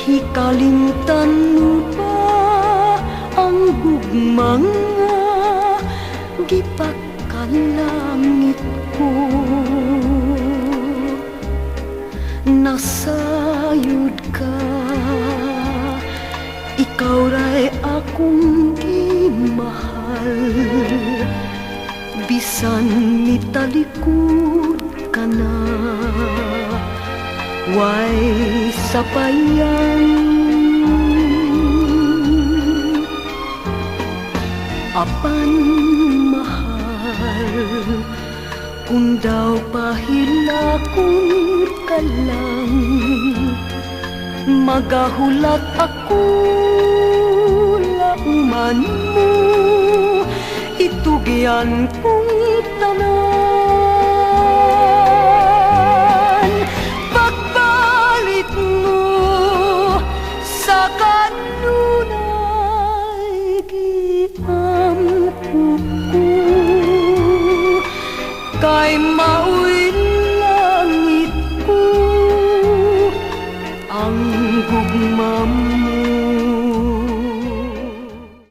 Hikalimtan mo ba ang gugmang nga gipakalangit ko? Nasayod ka, ikaw ra'y akong gimahal. Bisan nitalikod ka na, way sapayan. Apan mahal, kung daw pahilakon ka lang, magahulat ako lauman mo, itugyan kong tanan. Pagbalik mo sa kanunay giampo ko, kay mauwi